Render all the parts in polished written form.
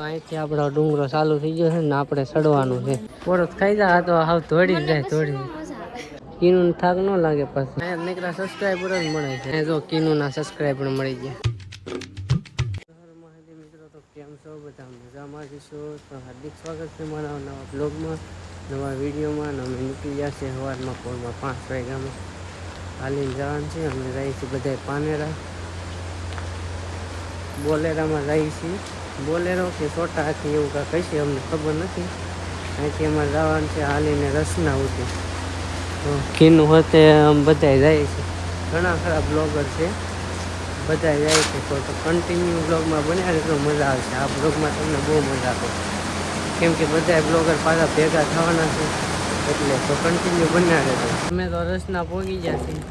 અહીંથી આપણો ડુંગરો ચાલુ થઈ ગયો છે ને આપણે ચડવાનું છે. પોરત ખાઈ જા તો હાવ થોડી જાય થોડી. કીનું થાક ન લાગે પછી. અહીંયા નીકળા સબસ્ક્રાઈબર જ મળે છે. જો કીનુંના સબસ્ક્રાઈબર મળી ગયા. મિત્રો તો કેમ છો બધા મજામાં જશો તો હાર્દિક સ્વાગત છે મારા નવા બ્લોગમાં, નવા વિડીયોમાં. અમે નીકળી ગયા છે સવારમાં પોરમાં 5 વાગ્યામાં હાલીને જવાનું છે. અમે જઈએ છીએ બધા પાનેરા, બોલેરામાં જઈએ છીએ. બોલેરો કે છોટા હાથી એવું કાંઈ કહીશે અમને ખબર નથી. અહીંથી અમારે જવાનું છે હાલીને રસના ઉઠી. તો કીનું હોતે આમ બધા જાય છે, ઘણા ખરા બ્લોગર છે, બધા જાય છે. તો કન્ટિન્યુ બ્લોગમાં બન્યા એટલો મજા આવશે. આ બ્લોગમાં તમને બહુ મજા આવે કેમ કે બધા બ્લોગર પાછા ભેગા થવાના છે એટલે. તો કન્ટિન્યુ બન્યા રહેતો. અમે તો રસના પહોંચી ગયા છીએ,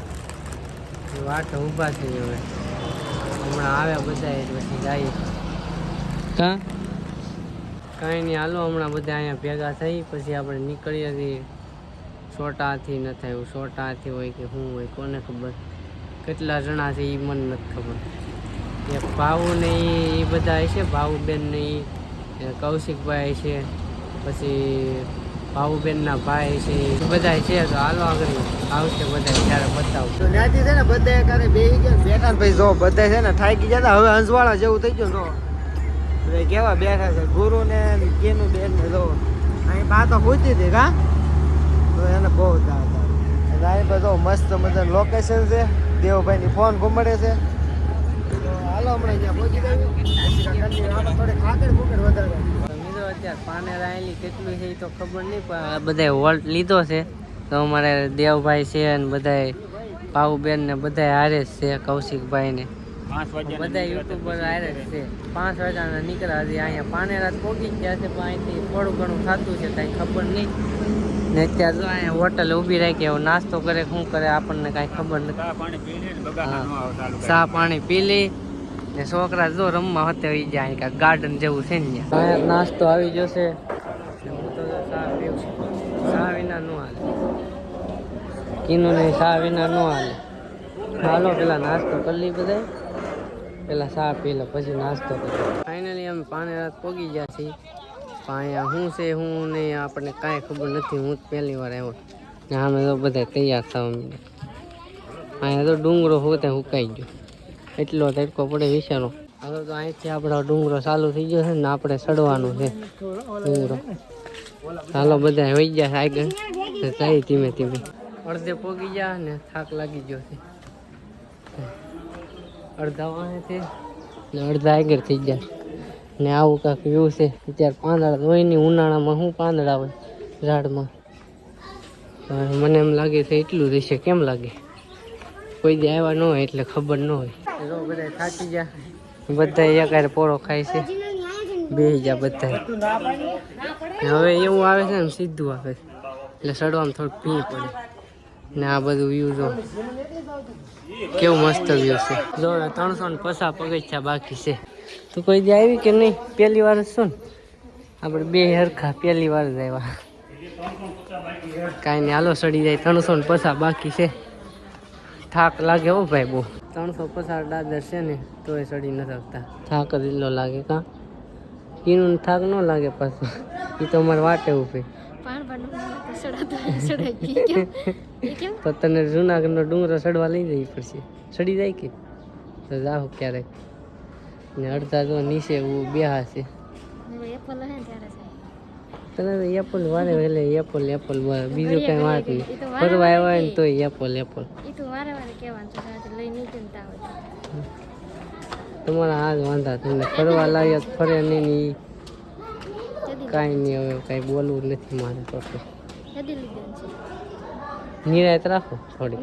વાટ ઊભા છે. હવે હમણાં આવ્યા બધા એટલે પછી જાય. કાંઈ નહીં, હાલો હમણાં બધા અહીંયા ભેગા થઈ પછી આપણે નીકળીએ છીએ. છોટા હાથી ન થાય, છોટા હાથી હોય કે શું હોય કોને ખબર. કેટલા જણા છે એ મને નથી ખબર. એક ભાવું ને એ બધા છે, ભાવુબેન ને એ કૌશિકભાઈ છે, પછી ભાવુબેનના ભાઈ છે, બધા છે. તો હાલો આગળ આવશે બધા ત્યારે બતાવું. તો ત્યાંથી છે ને બધા કારે બેસી ગયા બેઠા ભાઈ. જો બધા છે ને થાકી ગયા. હવે અંજવાળા જેવું થઈ ગયું. જો કેવા બેઠા છે ગુરુ ને કેનું બેન ને. જો અહીં બા તો પૂછી હતી કા, તો એને બહુ તો મસ્ત મજાનું લોકેશન છે. દેવભાઈની ફોન ઘુમડે છે. તો હાલો હમણાં ત્યાં પહોંચી ગયું. થોડી ખાકડ ફૂકડ વધારે મિત્રો અત્યારે પાનેરા આવેલી કેટલું છે એ તો ખબર નહીં, પણ બધા વોલ્ટ લીધો છે. તો અમારે દેવભાઈ છે અને બધા ભાવુબેન ને બધા હારે જ છે, કૌશિકભાઈ ને બધા યુટ્યુબર હારે જ છે. 5 વાગ્યાના નીકળ્યા હજી અહીંયા પાનેરા પહોંચી ગયા છે, પણ અહીંથી થોડું ઘણું થતું છે કાંઈ ખબર નહીં. ને અત્યારે જો અહીંયા હોટલ ઊભી રાખી, એવો નાસ્તો કરે શું કરે આપણને કાંઈ ખબર નથી. ચા પાણી પી લે ને છોકરા જો રમવા હોતે હોય જાય. અહીં કાંઈક ગાર્ડન જેવું છે ને ત્યાં નાસ્તો આવી જશે. હું તો ચા પીવું છું, ચા વિના ન હાલે. કીનું નહીં, ચા વિના ન હાલે. હાલો પેલા નાસ્તો કરી લઈ બધા, પેલા ચા પી લો પછી નાસ્તો કરી. ફાઇનલી અમે પાનેરા પહોંચી ગયા છીએ. અહીંયા શું છે શું નહીં આપણને કાંઈ ખબર નથી. હું જ પહેલી વાર આવ્યો ને અમે તો બધા તૈયાર થવા માંડ્યા. અહીંયા તો ડુંગરો હોતે સુકાઈ ગયો, એટલો તડકો પડે વિચારો. હવે તો અહીંથી આપણો ડુંગરો ચાલુ થઈ ગયો છે ને આપણે ચડવાનું છે ડુંગરો. ચાલો બધા હોઈ ગયા છે આગળ, જાય ધીમે ધીમે. અડધે પોગી ગયા ને થાક લાગી ગયો છે. અડધા વાળેથી ને અડધા આગળ થઈ ગયા ને આવું કાંક વ્યૂ છે. અત્યારે પાંદડા હોય નહીં, ઉનાળામાં શું પાંદડા હોય ઝાડમાં. મને એમ લાગે છે એટલું રહેશે. કેમ લાગે? કોઈ દી આવ્યા ન હોય એટલે ખબર ન હોય. જો બધા થાકી ગયા, બધા એકારે પોળો ખાય છે, બેસી ગયા બધા. હવે એવું આવે છે ને સીધું આવે છે એટલે ચડવામાં થોડુંક ભી પડે. ને આ બધું વ્યૂ જો કેવું મસ્ત વ્યૂ છે. જો 350 પગથિયા બાકી છે. તું કોઈ દી આવી કે નહીં? પહેલી વાર જ છું ને આપણે બે હરખા, પહેલી વાર જ આવ્યા. કાંઈ નહીં, હાલો ચડી જાય. 350 બાકી છે. થાક લાગે હો ભાઈ બહુ. 350 દાદર છે ને તોય ચડી ન શકતા. થાક જ એટલો લાગે. કાં કીનું થાક ન લાગે પાછું, એ તો અમારે વાટે ઉભી. તો તને જુનાગઢનો ડુંગરો ચડવા લઈ જવી પડશે. ચડી જાય કે તો જાઓ ક્યારેક. ને અડધા તો નીચે બેહા છે. તને એપલ વારે એટલે એપલ બીજું કઈ વાત નહીં. ફરવા આવ્યા ને તોય એપલ. તમારા હાથ વાંધા, તમને ફરવા લાગ્યા ફરે નહીં કાંઈ નહીં. હવે કાંઈ બોલવું નથી મારે તો. નિરાયત રાખો થોડી.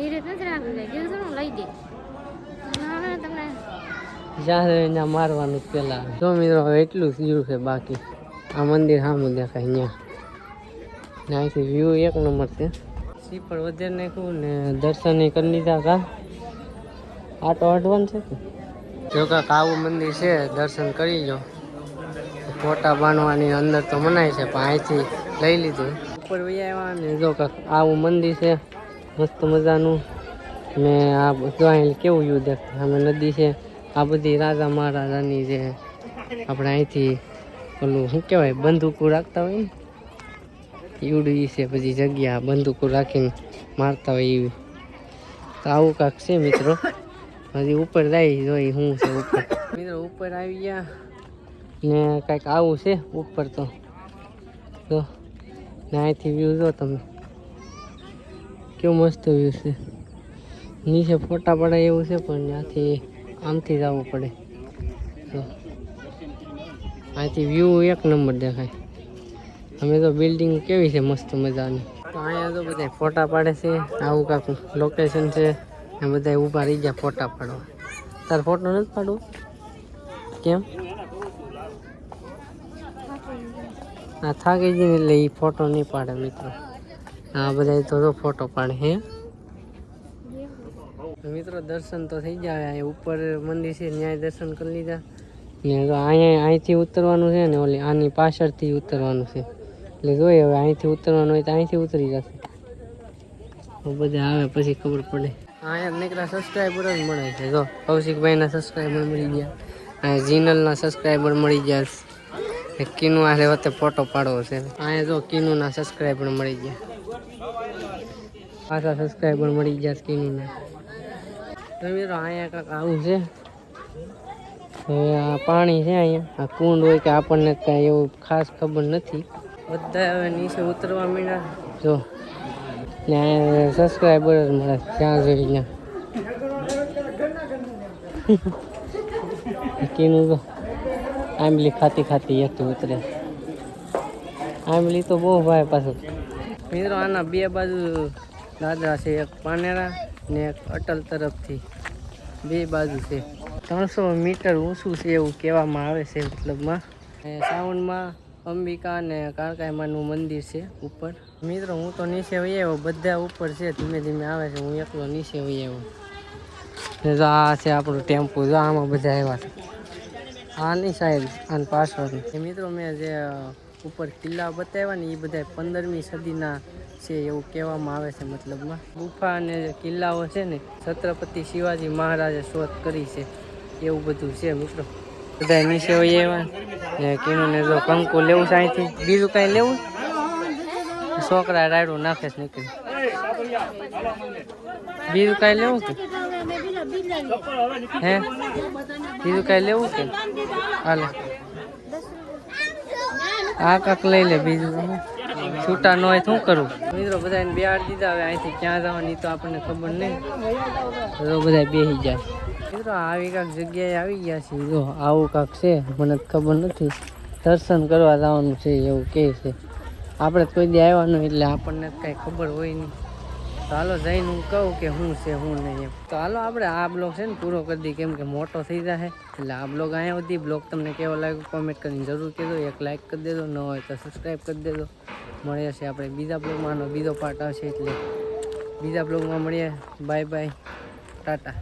જ્યાં મારવાનું પેલા. જો મિત્રો હવે એટલું વ્યૂ છે બાકી. આ મંદિર સામું દેખાય ત્યાં ને અહીંથી વ્યૂ એક નંબર છે. શ્રીફળ વધે નાખ્યું ને દર્શન કરી લીધા. કા આટો અડવાનું છે કે જો કાંક આવું મંદિર છે, દર્શન કરી લો. ફોટા બાંધવાની અંદર તો મનાય છે, પણ અહીંથી લઈ લીધું. ઉપર વહી આવ્યા ને જો કાંક આવું મંદિર છે મસ્ત મજાનું. ને આ બધું અહીં કેવું વ્યૂ દેખાય. અમે નદી છે, આ બધી રાજા મહારાજાની જે આપણે અહીંથી ઓલું શું કહેવાય બંદૂકો રાખતા હોય ને એવડું છે, પછી જગ્યા બંદૂકો રાખીને મારતા હોય એવી. તો આવું કાંક છે મિત્રો. હજી ઉપર જાય જોઈ શું છે ઉપર. મિત્રો ઉપર આવી ગયા ને કાંઈક આવું છે ઉપર તો ને અહીંથી વ્યૂ જો તમે કેવું મસ્ત વ્યૂ છે. નીચે ફોટા પડાય એવું છે પણ ત્યાંથી આમથી જવું પડે. તો અહીંથી વ્યૂ એક નંબર દેખાય. અમે તો બિલ્ડિંગ કેવી છે મસ્ત મજાની. તો અહીંયા તો બધા ફોટા પાડે છે. આવું કાંક લોકેશન છે ને બધા ઊભા રહી ગયા ફોટા પાડવા. તાર ફોટો નથી પાડવું કેમ? આ થાકી જઈને એટલે એ ફોટો નહીં પાડે મિત્રો. આ બધા તો ફોટો પાડે હે. મિત્રો દર્શન તો થઈ જાય. અહીંયા ઉપર મંદિર છે ન્યાય દર્શન કરી લીધા ને અહીંયા અહીંથી ઉતરવાનું છે ને ઓલી આની પાછળથી ઉતરવાનું છે. એટલે જોઈએ હવે અહીંથી ઉતરવાનું હોય તો અહીંથી ઉતરી જશે. બધા આવે પછી ખબર પડે. અહીંયા નીકળ્યા સબસ્ક્રાઈબર જ મળે છે. જો કૌશિકભાઈના સબસ્ક્રાઈબર મળી ગયા, અહીંયા જીનલના સબસ્ક્રાઈબર મળી ગયા. કિનુ આરે વખતે ફોટો પાડવો છે. અહીંયા જો કિનુના સબસ્ક્રાઈબર મળી ગયા, પાછા સબસ્ક્રાઈબર મળી ગયા કિનુના. તો મિત્રો અહીંયા કાંઈક આવું છે. હવે આ પાણી છે અહીંયા, આ કુંડ હોય કે આપણને કાંઈ એવું ખાસ ખબર નથી. બધા હવે નીચે ઉતરવા માંડ્યા જો ને અહીંયા સબસ્ક્રાઈબર જ મળે ત્યાં જોઈ ત્યાં. કીનું તો આંબલી ખાતી ખાતી એકથી ઉતરે. આંબલી તો બહુ ભાઈ પાછું. મિત્રો આના બે બાજુ દાદરા છે, એક પાનેરા ને એક અટલ તરફથી. બે બાજુ છે. 300 મીટર ઊંચું છે એવું કહેવામાં આવે છે. મતલબમાં સાવનમાં અંબિકા અને કાળકાઈમાનું મંદિર છે ઉપર. મિત્રો હું તો નીચે વહી આવ્યો, બધા ઉપર છે ધીમે ધીમે આવે છે, હું એકલો નીચે વહી આવ્યો. જો આ છે આપણું ટેમ્પો, જો આમાં બધા આવ્યા છે. આની સાઈડ અને પાછળ મિત્રો મેં જે ઉપર કિલ્લા બતાવ્યા ને એ બધા 15મી સદીના છે એવું કહેવામાં આવે છે. મતલબમાં ગુફા અને કિલ્લાઓ છે ને છત્રપતિ શિવાજી મહારાજે શોધ કરી છે એવું બધું છે મિત્રો. બધા નીચે હોય એવા ને કીનુંને જો કંકુ લેવું છે અહીંથી. બીજું કાંઈ લેવું? છોકરા રાયડું નાખે છે નીકળી. બીજું કાંઈ લેવું કે હે? બીજું કાંઈ લેવું કે હાલે આ કાંક લઈ લે. બીજું છૂટા ન હોય શું કરવું? મિત્રો બધાને બેહાડી દીધા. હવે અહીંથી ક્યાં જવાની તો આપણને ખબર નહીં. તો બધા બેસી જાય. મિત્રો આવી કાંક જગ્યાએ આવી ગયા છે. જો આવું કાંક છે, મને ખબર નથી. દર્શન કરવા જવાનું છે એવું કહે છે. આપણે કોઈ દી આવ્યા નહીં એટલે આપણને કાંઈ ખબર હોય નહીં. તો હાલો જઈને હું કહું કે શું છે શું નહીં એમ. તો હાલો આપણે આ બ્લોગ છે ને પૂરો કરી દઈએ, કેમ કે મોટો થઈ જાય. એટલે આ બ્લોગ અહીંયા સુધી. બ્લોગ તમને કેવો લાગ્યો કોમેન્ટ કરીને જરૂર કહેજો. એક લાઇક કરી દેજો, ન હોય તો સબસ્ક્રાઈબ કરી દેજો. મળીએ છીએ આપણે બીજા બ્લોગમાં. આનો બીજો પાર્ટ આવશે એટલે બીજા બ્લોગમાં મળીએ. Bye bye, Tata.